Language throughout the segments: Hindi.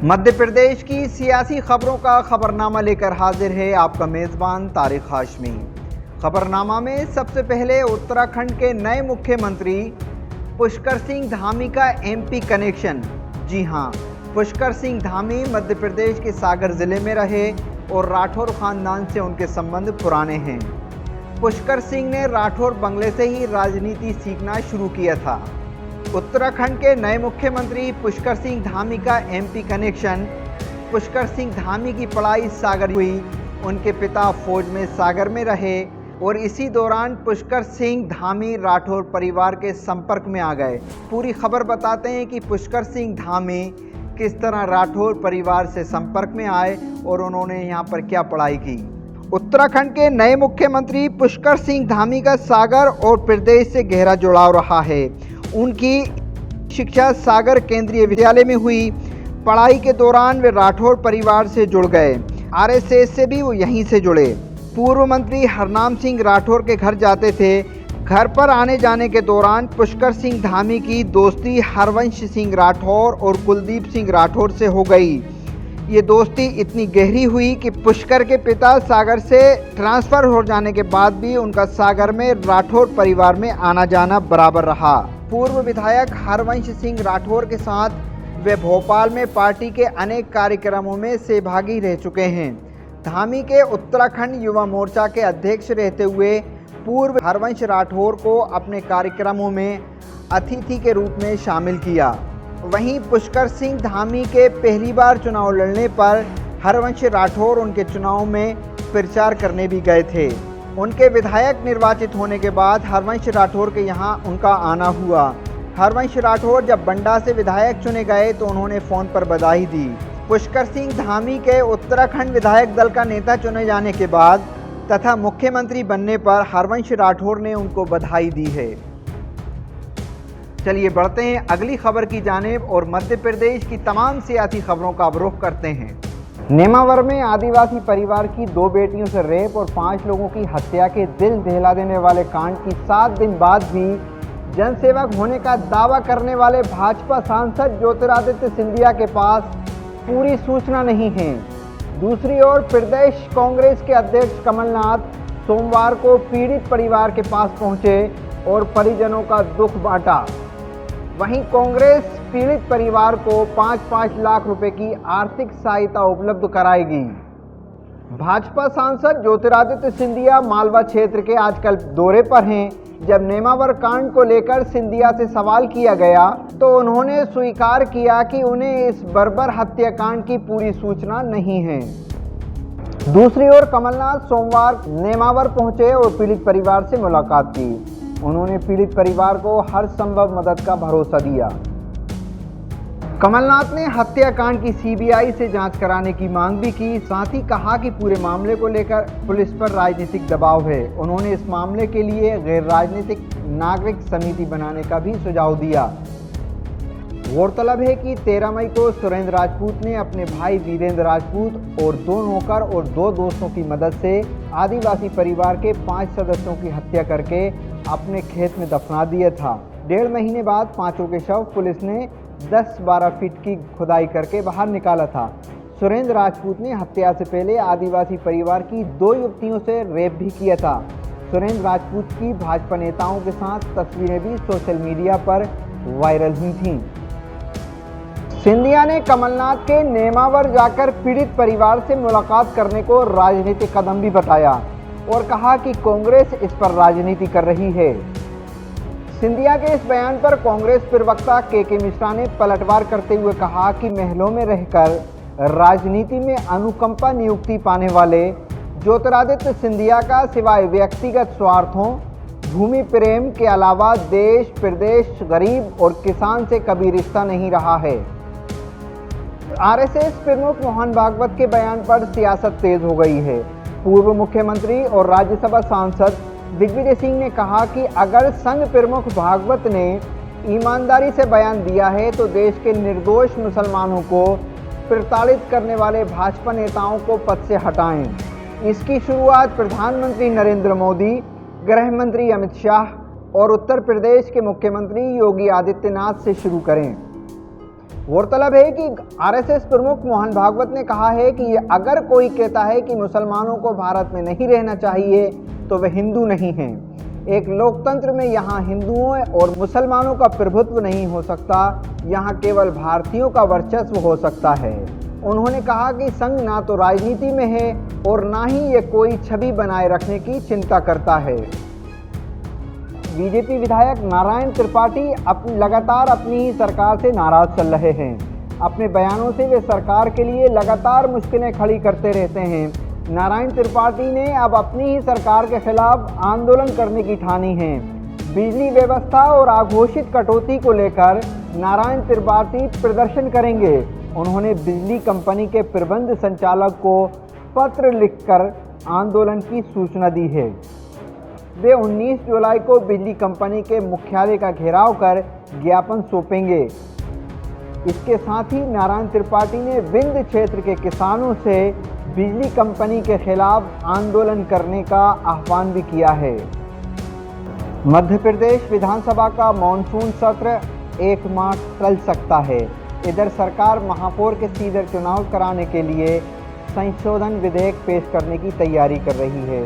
मध्य प्रदेश की सियासी खबरों का खबरनामा लेकर हाजिर है आपका मेज़बान तारिक हाशमी। खबरनामा में सबसे पहले उत्तराखंड के नए मुख्यमंत्री पुष्कर सिंह धामी का एमपी कनेक्शन। जी हां, पुष्कर सिंह धामी मध्य प्रदेश के सागर जिले में रहे और राठौर खानदान से उनके संबंध पुराने हैं। पुष्कर सिंह ने राठौर बंगले से ही राजनीति सीखना शुरू किया था। उत्तराखंड के नए मुख्यमंत्री पुष्कर सिंह धामी का एमपी कनेक्शन। पुष्कर सिंह धामी की पढ़ाई सागर हुई। उनके पिता फौज में सागर में रहे और इसी दौरान पुष्कर सिंह धामी राठौर परिवार के संपर्क में आ गए। पूरी खबर बताते हैं कि पुष्कर सिंह धामी किस तरह राठौर परिवार से संपर्क में आए और उन्होंने यहाँ पर क्या पढ़ाई की। उत्तराखंड के नए मुख्यमंत्री पुष्कर सिंह धामी का सागर और प्रदेश से गहरा जुड़ाव रहा है। उनकी शिक्षा सागर केंद्रीय विद्यालय में हुई। पढ़ाई के दौरान वे राठौर परिवार से जुड़ गए। आरएसएस से भी वो यहीं से जुड़े। पूर्व मंत्री हरनाम सिंह राठौर के घर जाते थे। घर पर आने जाने के दौरान पुष्कर सिंह धामी की दोस्ती हरवंश सिंह राठौर और कुलदीप सिंह राठौर से हो गई। ये दोस्ती इतनी गहरी हुई कि पुष्कर के पिता सागर से ट्रांसफ़र हो जाने के बाद भी उनका सागर में राठौर परिवार में आना जाना बराबर रहा। पूर्व विधायक हरवंश सिंह राठौर के साथ वे भोपाल में पार्टी के अनेक कार्यक्रमों में सहभागी रह चुके हैं। धामी के उत्तराखंड युवा मोर्चा के अध्यक्ष रहते हुए पूर्व हरवंश राठौर को अपने कार्यक्रमों में अतिथि के रूप में शामिल किया। वहीं पुष्कर सिंह धामी के पहली बार चुनाव लड़ने पर हरवंश राठौर उनके चुनाव में प्रचार करने भी गए थे। उनके विधायक निर्वाचित होने के बाद हरवंश राठौर के यहाँ उनका आना हुआ। हरवंश राठौर जब बंडा से विधायक चुने गए तो उन्होंने फ़ोन पर बधाई दी। पुष्कर सिंह धामी के उत्तराखंड विधायक दल का नेता चुने जाने के बाद तथा मुख्यमंत्री बनने पर हरवंश राठौर ने उनको बधाई दी है। चलिए बढ़ते हैं अगली खबर की जानिब और मध्य प्रदेश की तमाम सियासी खबरों का अवलोकन करते हैं। नेमावर में आदिवासी परिवार की 2 बेटियों से रेप और 5 लोगों की हत्या के दिल दहला देने वाले कांड की 7 दिन बाद भी जनसेवक होने का दावा करने वाले भाजपा सांसद ज्योतिरादित्य सिंधिया के पास पूरी सूचना नहीं है। दूसरी ओर प्रदेश कांग्रेस के अध्यक्ष कमलनाथ सोमवार को पीड़ित परिवार के पास पहुंचे और परिजनों का दुख बांटा। वहीं कांग्रेस पीड़ित परिवार को 5-5 लाख रुपए की आर्थिक सहायता उपलब्ध कराएगी। भाजपा सांसद ज्योतिरादित्य सिंधिया मालवा क्षेत्र के आजकल दौरे पर हैं। जब नेमावर कांड को लेकर सिंधिया से सवाल किया गया तो उन्होंने स्वीकार किया कि उन्हें इस बर्बर हत्याकांड की पूरी सूचना नहीं है। दूसरी ओर कमलनाथ सोमवार नेमावर पहुंचे और पीड़ित परिवार से मुलाकात की। उन्होंने पीड़ित परिवार को हर संभव मदद का भरोसा दिया। कमलनाथ ने हत्याकांड की सीबीआई से जांच कराने की मांग भी की। साथ ही कहा कि पूरे मामले को लेकर पुलिस पर राजनीतिक दबाव है। उन्होंने इस मामले के लिए गैर राजनीतिक नागरिक समिति बनाने का भी सुझाव दिया। गौरतलब है कि 13 मई को सुरेंद्र राजपूत ने अपने भाई वीरेंद्र राजपूत और 2 नौकर और 2 दोस्तों की मदद से आदिवासी परिवार के 5 सदस्यों की हत्या करके अपने खेत में दफना दिया था। 1.5 महीने बाद पांचों के शव पुलिस ने 10-12 फीट की खुदाई करके बाहर निकाला था। सुरेंद्र राजपूत ने हत्या से पहले आदिवासी परिवार की 2 युवतियों से रेप भी किया था। सुरेंद्र राजपूत की भाजपा नेताओं के साथ तस्वीरें भी सोशल मीडिया पर वायरल हुई थीं। सिंधिया ने कमलनाथ के नेमावर जाकर पीड़ित परिवार से मुलाकात करने को राजनीतिक कदम भी बताया और कहा कि कांग्रेस इस पर राजनीति कर रही है। सिंधिया के इस बयान पर कांग्रेस प्रवक्ता के मिश्रा ने पलटवार करते हुए कहा कि महलों में रहकर राजनीति में अनुकंपा नियुक्ति पाने वाले ज्योतिरादित्य सिंधिया का सिवाय व्यक्तिगत स्वार्थों, भूमि प्रेम के अलावा देश, प्रदेश, गरीब और किसान से कभी रिश्ता नहीं रहा है। आरएसएस प्रमुख मोहन भागवत के बयान पर सियासत तेज हो गई है। पूर्व मुख्यमंत्री और राज्यसभा सांसद दिग्विजय सिंह ने कहा कि अगर संघ प्रमुख भागवत ने ईमानदारी से बयान दिया है तो देश के निर्दोष मुसलमानों को प्रताड़ित करने वाले भाजपा नेताओं को पद से हटाएं। इसकी शुरुआत प्रधानमंत्री नरेंद्र मोदी, गृह मंत्री अमित शाह और उत्तर प्रदेश के मुख्यमंत्री योगी आदित्यनाथ से शुरू करें। गौरतलब है कि आरएसएस प्रमुख मोहन भागवत ने कहा है कि अगर कोई कहता है कि मुसलमानों को भारत में नहीं रहना चाहिए तो वे हिंदू नहीं हैं। एक लोकतंत्र में यहाँ हिंदुओं और मुसलमानों का प्रभुत्व नहीं हो सकता, यहाँ केवल भारतीयों का वर्चस्व हो सकता है। उन्होंने कहा कि संघ ना तो राजनीति में है और ना ही ये कोई छवि बनाए रखने की चिंता करता है। बीजेपी विधायक नारायण त्रिपाठी लगातार अपनी ही सरकार से नाराज चल रहे हैं। अपने बयानों से वे सरकार के लिए लगातार मुश्किलें खड़ी करते रहते हैं। नारायण त्रिपाठी ने अब अपनी ही सरकार के खिलाफ आंदोलन करने की ठानी है। बिजली व्यवस्था और अघोषित कटौती को लेकर नारायण त्रिपाठी प्रदर्शन करेंगे। उन्होंने बिजली कंपनी के प्रबंध संचालक को पत्र लिखकर आंदोलन की सूचना दी है। वे 19 जुलाई को बिजली कंपनी के मुख्यालय का घेराव कर ज्ञापन सौंपेंगे। इसके साथ ही नारायण त्रिपाठी ने विंध्य क्षेत्र के किसानों से बिजली कंपनी के खिलाफ आंदोलन करने का आह्वान भी किया है। मध्य प्रदेश विधानसभा का मानसून सत्र 1 मार्च टल सकता है। इधर सरकार महापौर के सीधे चुनाव कराने के लिए संशोधन विधेयक पेश करने की तैयारी कर रही है।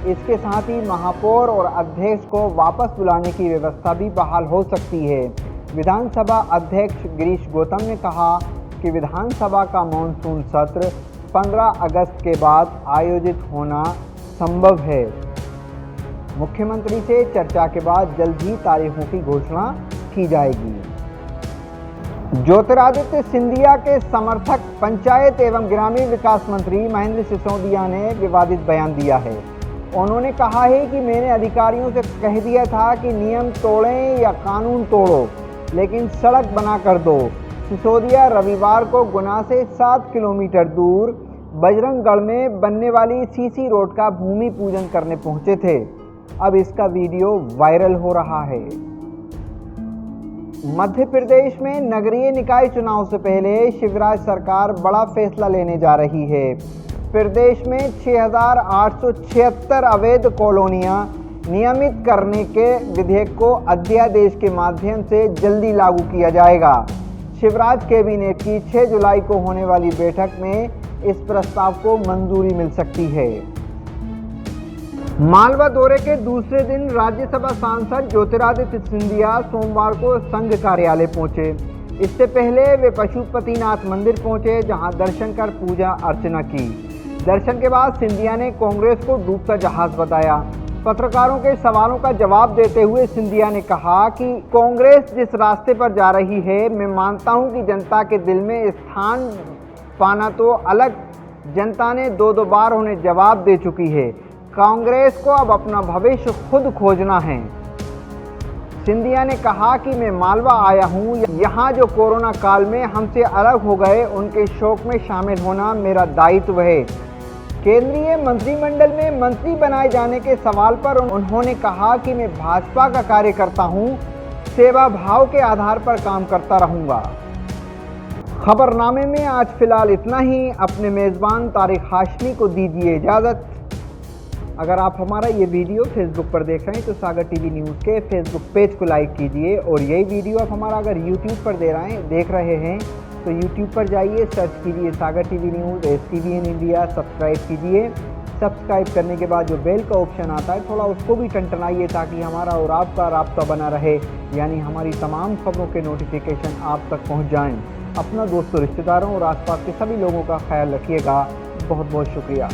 इसके साथ ही महापौर और अध्यक्ष को वापस बुलाने की व्यवस्था भी बहाल हो सकती है। विधानसभा अध्यक्ष गिरीश गौतम ने कहा कि विधानसभा का मानसून सत्र 15 अगस्त के बाद आयोजित होना संभव है। मुख्यमंत्री से चर्चा के बाद जल्द ही तारीखों की घोषणा की जाएगी। ज्योतिरादित्य सिंधिया के समर्थक पंचायत एवं ग्रामीण विकास मंत्री महेंद्र सिसोदिया ने विवादित बयान दिया है। उन्होंने कहा है कि मैंने अधिकारियों से कह दिया था कि नियम तोड़ें या कानून तोड़ो, लेकिन सड़क बना कर दो। सिसोदिया रविवार को गुना से 7 किलोमीटर दूर बजरंगगढ़ में बनने वाली सीसी रोड का भूमि पूजन करने पहुंचे थे। अब इसका वीडियो वायरल हो रहा है। मध्य प्रदेश में नगरीय निकाय चुनाव से पहले शिवराज सरकार बड़ा फैसला लेने जा रही है। प्रदेश में 6,876 अवैध कॉलोनियां नियमित करने के विधेयक को अध्यादेश के माध्यम से जल्दी लागू किया जाएगा। शिवराज कैबिनेट की 6 जुलाई को होने वाली बैठक में इस प्रस्ताव को मंजूरी मिल सकती है। मालवा दौरे के दूसरे दिन राज्यसभा सांसद ज्योतिरादित्य सिंधिया सोमवार को संघ कार्यालय पहुंचे। इससे पहले वे पशुपतिनाथ मंदिर पहुंचे, जहां दर्शन कर पूजा अर्चना की। दर्शन के बाद सिंधिया ने कांग्रेस को डूबता जहाज बताया। पत्रकारों के सवालों का जवाब देते हुए सिंधिया ने कहा कि कांग्रेस जिस रास्ते पर जा रही है, मैं मानता हूं कि जनता के दिल में स्थान पाना तो अलग, जनता ने 2 बार उन्हें जवाब दे चुकी है। कांग्रेस को अब अपना भविष्य खुद खोजना है। सिंधिया ने कहा कि मैं मालवा आया हूं, यहाँ जो कोरोना काल में हमसे अलग हो गए उनके शोक में शामिल होना मेरा दायित्व है। केंद्रीय मंत्रिमंडल में मंत्री बनाए जाने के सवाल पर उन्होंने कहा कि मैं भाजपा का कार्यकर्ता हूं, सेवा भाव के आधार पर काम करता रहूंगा। खबरनामे में आज फिलहाल इतना ही। अपने मेज़बान तारिक हाशमी को दीजिए इजाज़त। अगर आप हमारा ये वीडियो फेसबुक पर देख रहे हैं तो सागर टीवी न्यूज़ के फेसबुक पेज को लाइक कीजिए, और यही वीडियो आप हमारा अगर यूट्यूब पर देख रहे हैं तो यूट्यूब पर जाइए, सर्च कीजिए Sagar TV news STVN India, subscribe कीजिए। सब्सक्राइब करने के बाद जो बेल का ऑप्शन आता है थोड़ा उसको भी टंटनाइए, ताकि हमारा और आपका राब्ता बना रहे, यानी हमारी तमाम खबरों के नोटिफिकेशन आप तक पहुँच जाएँ। अपना दोस्तों, रिश्तेदारों और आसपास के सभी लोगों का ख्याल रखिएगा। बहुत बहुत शुक्रिया।